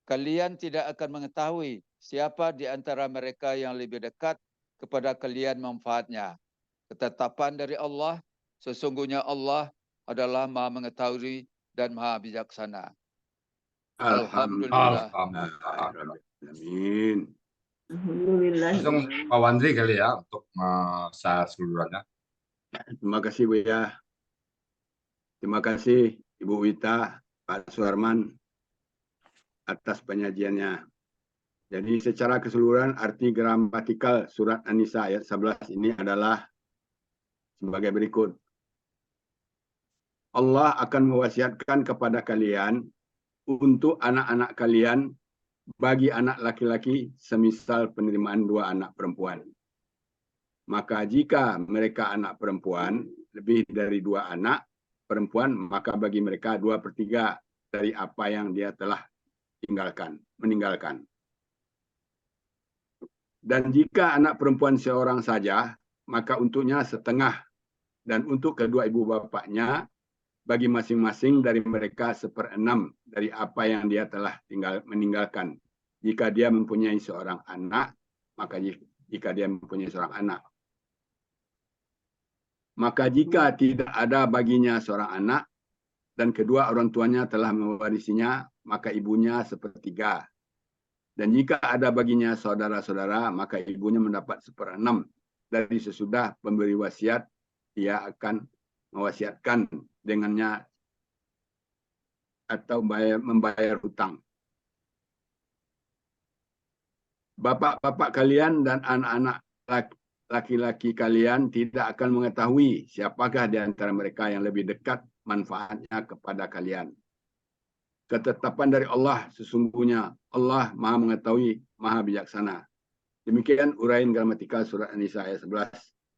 kalian tidak akan mengetahui siapa di antara mereka yang lebih dekat kepada kalian manfaatnya. Ketetapan dari Allah, sesungguhnya Allah adalah maha mengetahui dan maha bijaksana. Alhamdulillah. Amin. Alhamdulillah. Langsung Pak Wandri kali ya untuk share seluruhnya. Terima kasih Bu ya. Terima kasih Ibu Wita, Pak Suharman atas penyajiannya. Jadi secara keseluruhan arti gramatikal surat An-Nisa ayat 11 ini adalah sebagai berikut. Allah akan mewasiatkan kepada kalian untuk anak-anak kalian bagi anak laki-laki semisal penerimaan 2 anak perempuan. Maka jika mereka anak perempuan lebih dari 2 anak perempuan, maka bagi mereka 2/3 dari apa yang dia telah meninggalkan. Dan jika anak perempuan seorang saja, maka untuknya setengah. Dan untuk kedua ibu bapaknya, bagi masing-masing dari mereka 1/6 dari apa yang dia telah meninggalkan. Jika dia mempunyai seorang anak, maka jika dia mempunyai seorang anak. Maka jika tidak ada baginya seorang anak, dan kedua orang tuanya telah mewarisinya, maka ibunya 1/3. Dan jika ada baginya saudara-saudara, maka ibunya mendapat 1/6 dari sesudah pemberi wasiat, ia akan mewasiatkan dengannya atau membayar hutang. Bapak-bapak kalian dan anak-anak laki-laki kalian tidak akan mengetahui siapakah di antara mereka yang lebih dekat manfaatnya kepada kalian. Ketetapan dari Allah, sesungguhnya Allah Maha Mengetahui, Maha Bijaksana. Demikian uraian gramatikal surat An-Nisa ayat 11.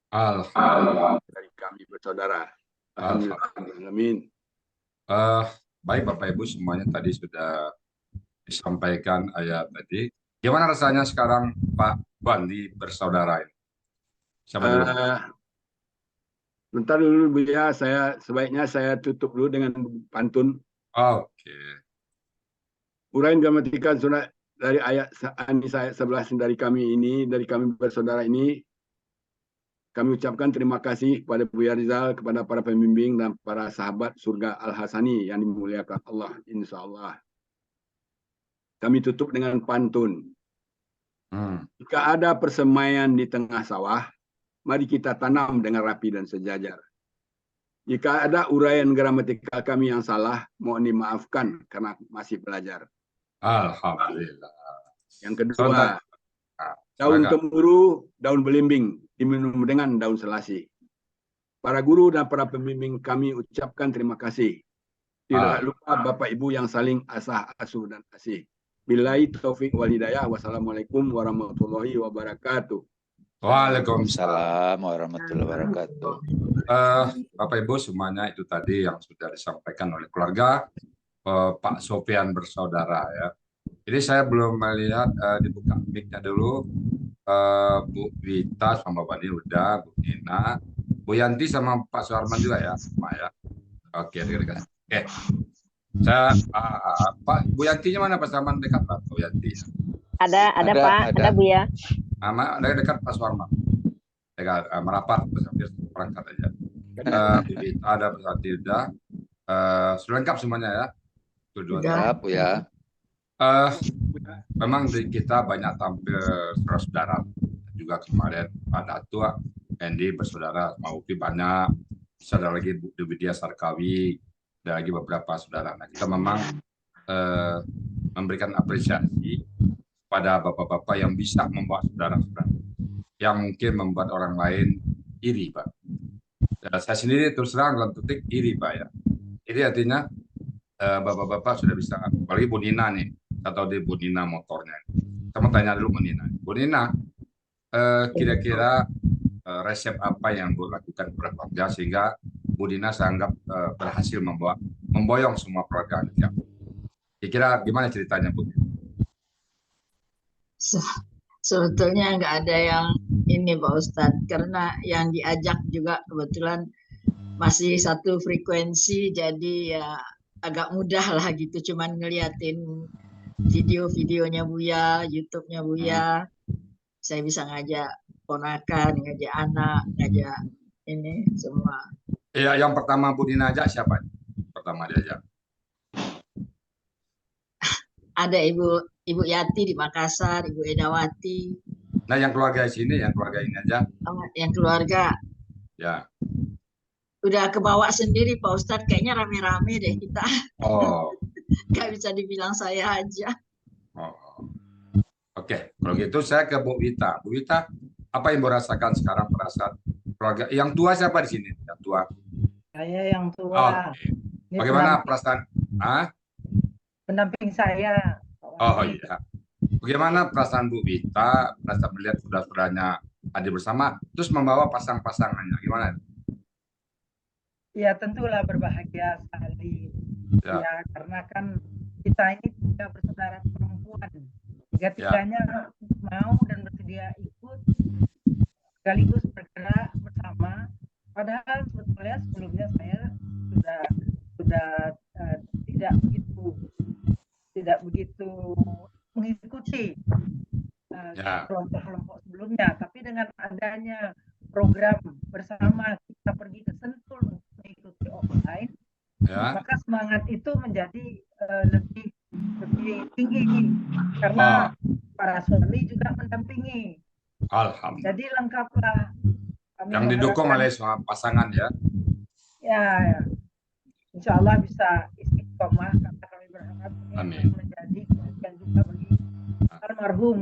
Alhamdulillah. Dari kami bersaudara. Alhamdulillah. Baik Bapak Ibu semuanya tadi sudah disampaikan ayat tadi. Gimana rasanya sekarang Pak Bandi bersaudara ini? Siapa dulu? Bentar dulu Bu ya, sebaiknya saya tutup dulu dengan pantun. Oke. Uraian gramatikal surat dari ayat An-Nisa ayat 11 dari kami bersaudara ini, kami ucapkan terima kasih kepada Buya Rizal, kepada para pembimbing dan para sahabat surga Al-Hasani yang dimuliakan Allah, insya Allah. Kami tutup dengan pantun. Jika ada persemaian di tengah sawah, mari kita tanam dengan rapi dan sejajar. Jika ada uraian gramatikal kami yang salah, mohon dimaafkan karena masih belajar. Alhamdulillah. Yang kedua, daun temuru, daun belimbing, diminum dengan daun selasi. Para guru dan para pembimbing kami ucapkan terima kasih. Tidak lupa Bapak Ibu yang saling asah asuh dan asih. Billahi taufik wal hidayah. Wassalamualaikum warahmatullahi wabarakatuh. Waalaikumsalam warahmatullahi wabarakatuh. Bapak Ibu semuanya itu tadi yang sudah disampaikan oleh keluarga Pak Sofian bersaudara ya. Jadi saya belum melihat dibuka mic-nya dulu. Bu Wita sama Pak Bani udah, Bu Nina, Bu Yanti sama Pak Suarman juga ya, Pak ya. Oke. Saya Pak Bu Yantinya mana Pak Suarman dekat Pak Bu Yanti? Ada Pak, ada Bu ya. Ada dekat Pak Suarman. Dekat merapat sambil perangkat aja. Bu Wita ada Pak Santi udah. Sudah lengkap semuanya ya. Sudah Bu ya. Memang di kita banyak tampil saudara juga kemarin Pak Datua Andy bersaudara sama Upi banyak, saudara lagi Bu Widya Sarkawi dan lagi beberapa saudara. Nah, kita memang memberikan apresiasi pada bapak-bapak yang bisa membawa saudara-saudara yang mungkin membuat orang lain iri Pak. Saya sendiri terus terang dalam titik iri Pak ya. Jadi artinya bapak-bapak sudah bisa, apalagi Bu Nina nih, atau di Bu Nina motornya. Saya mau tanya dulu Bu Nina. Bu Nina, kira-kira resep apa yang Bu lakukan kepada keluarga sehingga Bu Nina saya anggap berhasil memboyong semua keluarga. Kira-kira gimana ceritanya Bu? Sebetulnya nggak ada yang ini Pak Ustadz, karena yang diajak juga kebetulan masih satu frekuensi, jadi ya agak mudah lah gitu, cuman ngeliatin video-videonya Buya, YouTube-nya Buya, saya bisa ngajak ponakan, ngajak anak, ngajak ini semua. Ya, yang pertama Bu Nina ajak siapa? Pertama diajak. Ada Ibu Yati di Makassar, Ibu Edawati. Nah, yang keluarga sini, yang keluarga ini aja. Yang keluarga. Ya. Udah kebawa sendiri Pak Ustadz, kayaknya rame-rame deh kita. Oh. Gak bisa dibilang saya aja. Oh. Oke, kalau gitu saya ke Bu Wita. Bu Wita, apa yang Bu rasakan sekarang perasaan keluarga? Yang tua siapa di sini? Yang tua. Saya yang tua. Okay. Bagaimana perasaan? Pendamping saya. Oh iya. Bagaimana perasaan Bu Wita merasa melihat saudara-saudaranya hadir bersama, terus membawa pasang-pasangannya? Gimana? Ya tentulah berbahagia sekali. Ya karena kan kita ini tiga bersaudara perempuan. Tiga-tiganya mau dan bersedia ikut sekaligus bergerak bersama. Padahal sebetulnya sebelumnya saya sudah tidak begitu mengikuti kelompok-kelompok sebelumnya, tapi dengan adanya program bersama kita pergi ke Sentul untuk mengikuti offline, maka semangat itu menjadi lebih tinggi karena para suami juga mendampingi. Alhamdulillah. Jadi lengkaplah. Kami Yang didukung mengharapkan, oleh pasangan ya. ya, insya Allah bisa istiqomah, karena kami berharap ini Amin. menjadi kebaikan juga bagi almarhum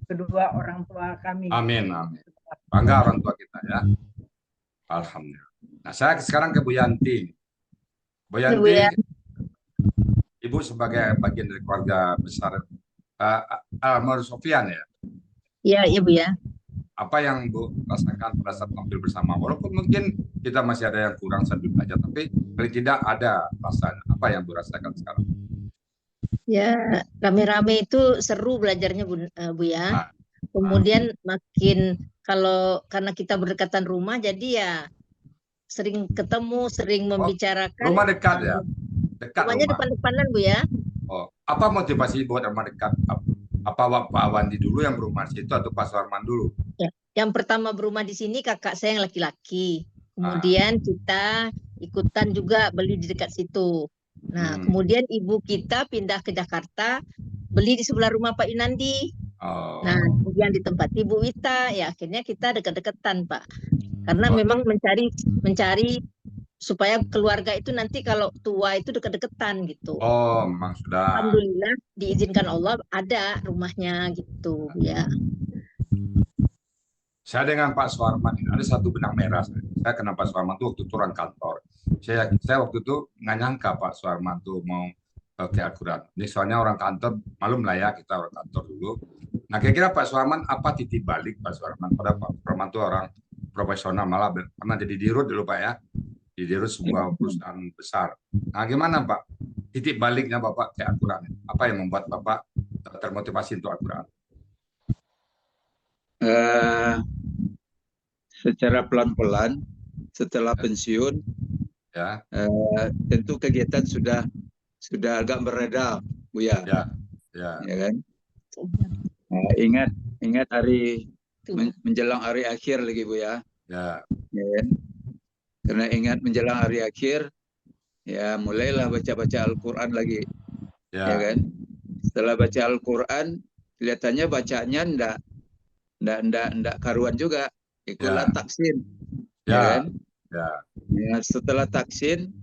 kedua orang tua kami. Amin, amin. Bangga orang tua kita ya. Alhamdulillah. Nah, saya sekarang ke Bu Yanti. Bu Yanti, Ibu sebagai bagian dari keluarga besar almarhum Sofyan ya. Iya, iya Bu ya. Apa yang Bu rasakan pada saat tampil bersama? Walaupun mungkin kita masih ada yang kurang sambil belajar, tapi paling tidak ada rasanya. Apa yang Bu rasakan sekarang? Ya, rame-rame itu seru belajarnya Bu ya. Nah, Kemudian makin karena kita berdekatan rumah, jadi ya sering ketemu, sering membicarakan. Rumah dekat ya? Dekat Rumahnya rumah. depan-depanan Bu ya. Oh, apa motivasi buat rumah dekat? Apa Pak Wandi dulu yang berumah di situ atau Pak Suarman dulu? Ya, yang pertama berumah di sini kakak saya yang laki-laki. Kemudian kita ikutan juga beli di dekat situ. Nah, kemudian ibu kita pindah ke Jakarta, beli di sebelah rumah Pak Yunandi. Nah, kemudian di tempat Ibu Wita, ya akhirnya kita dekat-dekatan Pak. Karena memang mencari supaya keluarga itu nanti kalau tua itu dekat-dekatan gitu. Oh, memang sudah. Alhamdulillah diizinkan Allah ada rumahnya gitu ya. Saya dengan Pak Suarman ada satu benang merah. Saya kenal Pak Suarman itu waktu turun kantor. Saya waktu itu nggak nyangka Pak Suarman tuh mau ke Al-Quran. Ini soalnya orang kantor, malum lah ya kita orang kantor dulu. Nah kira-kira Pak Suarman apa titik balik Pak Suarman? Pada Pak Suarman itu orang profesional, malah pernah jadi dirut dulu Pak ya. Di dirut sebuah perusahaan besar. Nah gimana Pak? Titik baliknya Bapak ke Al-Quran. Apa yang membuat Bapak termotivasi untuk Al-Quran? Secara pelan-pelan setelah pensiun, ya, tentu kegiatan sudah agak mereda, Bu ya. Ya kan? Nah, ingat hari menjelang hari akhir lagi Bu ya. Ya kan? Karena ingat menjelang hari akhir, ya mulailah baca-baca Al-Quran lagi. Ya kan? Setelah baca Al-Quran, kelihatannya bacanya ndak karuan juga. Ikutlah taksin. Ya kan? Ya, setelah taksin,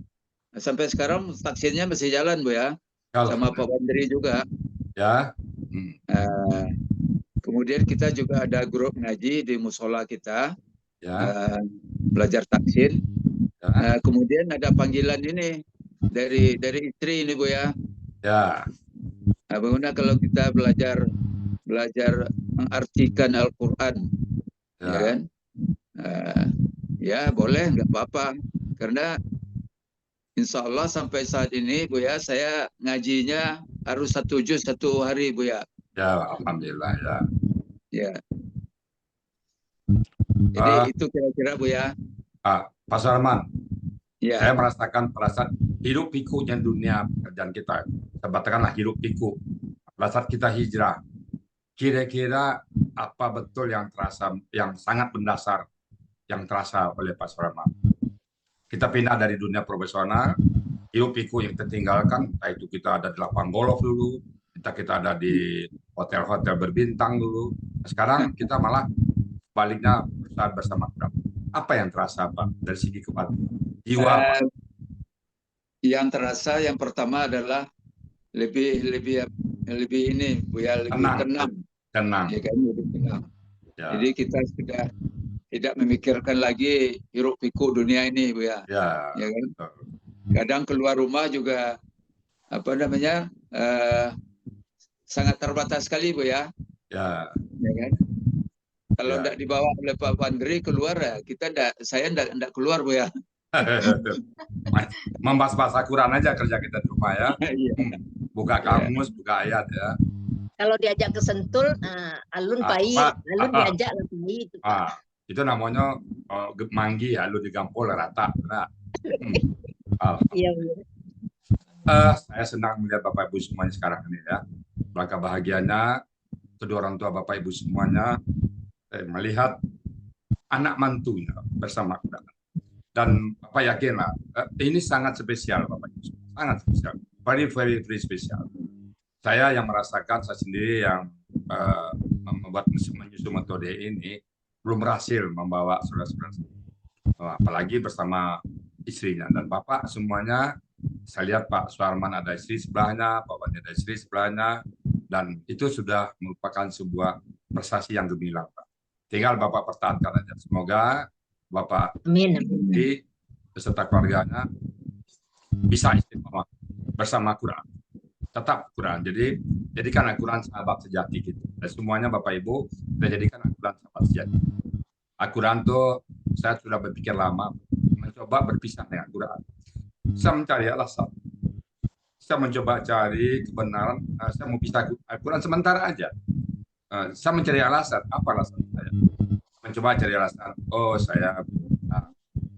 sampai sekarang taksinnya masih jalan Bu ya. Sama Pak Bandri juga. Ya. Kemudian kita juga ada grup ngaji di musola kita. Belajar taksin. Kemudian ada panggilan ini dari istri ini Bu ya. Bagaimana kalau kita belajar mengartikan Al-Quran, ya kan? Ya boleh, nggak apa-apa. Karena insya Allah sampai saat ini Bu ya, saya ngajinya harus 1 juz 1 hari Bu ya. Ya, alhamdulillah ya. Ya. Jadi itu kira-kira Bu ya. Pak Sarman, ya. Saya merasakan perasaan hidup pikunya dunia pekerjaan kita. Katakanlah hidup piku. Pada saat kita hijrah, kira-kira apa betul yang terasa, yang sangat mendasar, yang terasa oleh Pak Sarman? Kita pindah dari dunia profesional, hidup piku yang tertinggalkan, entah itu kita ada di lapang golf dulu, kita ada di hotel-hotel berbintang dulu. Sekarang kita malah baliknya bersama Quran. Apa yang terasa Pak dari segi jiwa? Yang terasa yang pertama adalah lebih ini Bu ya, lebih tenang. Ya kan, lebih tenang. Ya. Jadi kita sudah tidak memikirkan lagi hiruk pikuk dunia ini Bu ya. Ya kan? Kadang keluar rumah juga sangat terbatas sekali Bu ya. Ya kan? Kalau tidak dibawa oleh Pak Bandri keluar ya, saya tidak keluar Bu ya. Membahas Quran aja kerja kita di rumah ya. Buka kamus, buka ayat ya. Kalau diajak ke Sentul, alun diajak lagi itu. Itu namanya manggi, alun digampol rata. Nah. Iya. Saya senang melihat Bapak Ibu semuanya sekarang ini ya. Langkah bahagianya kedua orang tua Bapak Ibu semuanya melihat anak mantunya bersama Quran. Dan Bapak yakinlah ini sangat spesial Bapak Ibu, sangat spesial, very very very spesial. Saya yang merasakan, saya sendiri yang membuat menyusun metode ini belum berhasil membawa saudara-saudara, apalagi bersama istrinya dan bapak semuanya. Saya lihat Pak Suarman ada istri sebelahnya, Pak Wandi ada istri sebelahnya, dan itu sudah merupakan sebuah prestasi yang gemilang, Pak. Tinggal Bapak pertahankan aja. Semoga Bapak beserta keluarganya bisa istiqomah bersama Quran, tetap Quran. Jadi jadikan Al-Quran sahabat sejati kita. Dan semuanya Bapak Ibu kita jadikan Al-Quran sahabat sejati. Al-Quran tuh saya sudah berpikir lama mencoba berpisah dengan Quran. Saya mencari alasan. Saya mencoba cari kebenaran. Saya mau pisah Al-Quran sementara aja. Saya mencari alasan. Apa alasan saya? Mencoba cari alasan. Oh saya,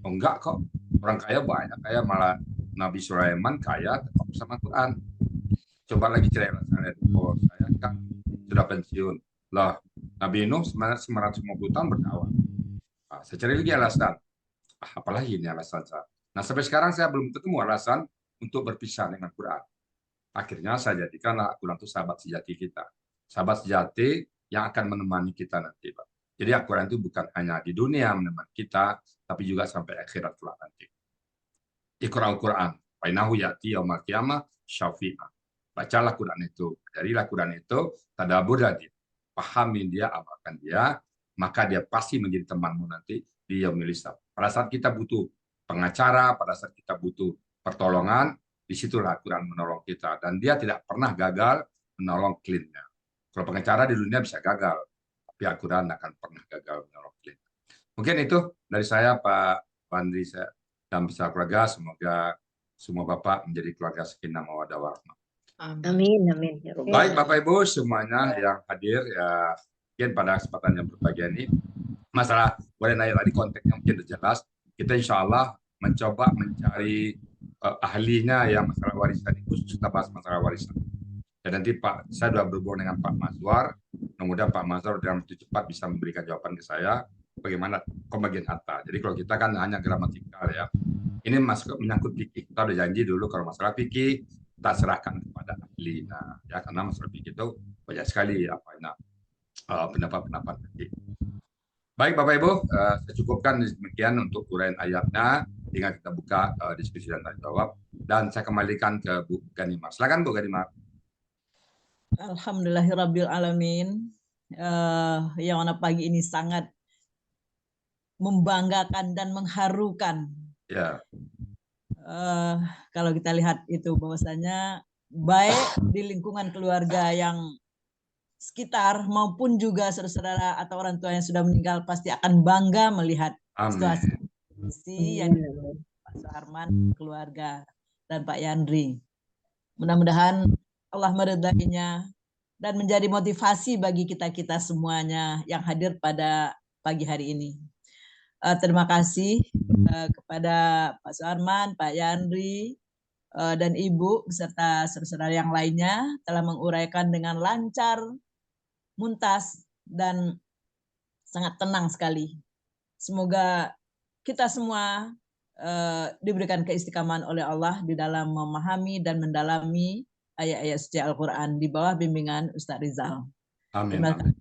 oh enggak kok. Orang kaya banyak. Kaya malah Nabi Sulaiman kaya tetap sama Quran. Coba lagi cari alasan. Oh saya kan sudah pensiun. Lah Nabi Nuh 950 tahun berdakwah. Saya cari lagi alasan. Apalagi ini alasan saya. Nah, sampai sekarang saya belum ketemu alasan untuk berpisah dengan Quran. Akhirnya saya jadikanlah Quran itu sahabat sejati kita. Sahabat sejati yang akan menemani kita nanti, Pak. Jadi Al-Quran itu bukan hanya di dunia menemani kita, tapi juga sampai akhirat kelak nanti. Iqra al-Quran, fainahu ya'ti yaumal qiyamah syafi'ah. Bacalah Quran itu. Jadilah Quran itu tadabbur dia. Pahami dia, amalkan dia, maka dia pasti menjadi temanmu nanti di yaumil hisab. Pada saat kita butuh pengacara, pada saat kita butuh pertolongan, disitulah Quran menolong kita. Dan dia tidak pernah gagal menolong kliennya. Kalau pengacara di dunia bisa gagal, tapi Al-Quran akan pernah gagal menolong klien. Mungkin itu dari saya, Pak Wandi dan beserta keluarga. Semoga semua Bapak menjadi keluarga sakinah mawaddah warahmah. Amin, amin. Ya Rabbal Baik Bapak Ibu semuanya yang hadir, ya mungkin pada kesempatan yang berbahagia ini, masalah boleh naik tadi konteksnya mungkin sudah jelas. Kita insya Allah mencoba mencari ahlinya yang masalah warisan, khusus kita bahas masalah warisan. Dan nanti saya sudah berhubung dengan Pak Mazwar, mudah-mudahan Pak Mazwar dalam waktu cepat bisa memberikan jawaban ke saya bagaimana pembagian harta. Jadi kalau kita kan hanya gramatikal ya, ini masuk menyangkut fikih. Kita udah janji dulu kalau masalah fikih kita serahkan kepada ahli. Nah, ya karena masalah fikih itu banyak sekali pendapat-pendapat fikih. Baik Bapak Ibu, saya cukupkan demikian untuk uraian ayatnya. Tinggal kita buka diskusi dan tanya jawab. Dan saya kembalikan ke Bu Ganimar. Silakan Bu Ganimar. Alhamdulillahirabbil alamin. Yang mana pagi ini sangat membanggakan dan mengharukan. Ya. Kalau kita lihat itu bahwasanya baik di lingkungan keluarga yang sekitar maupun juga saudara-saudara atau orang tua yang sudah meninggal pasti akan bangga melihat situasi yang Pak Suarman, keluarga, dan Pak Yandri. Mudah-mudahan Allah meridainya dan menjadi motivasi bagi kita-kita semuanya yang hadir pada pagi hari ini. Terima kasih kepada Pak Suarman, Pak Yandri, dan Ibu beserta saudara-saudara yang lainnya telah menguraikan dengan lancar, muntas, dan sangat tenang sekali. Semoga kita semua diberikan keistiqamahan oleh Allah di dalam memahami dan mendalami ayat-ayat suci Al-Quran di bawah bimbingan Ustaz Rizal. Amin. Terima kasih.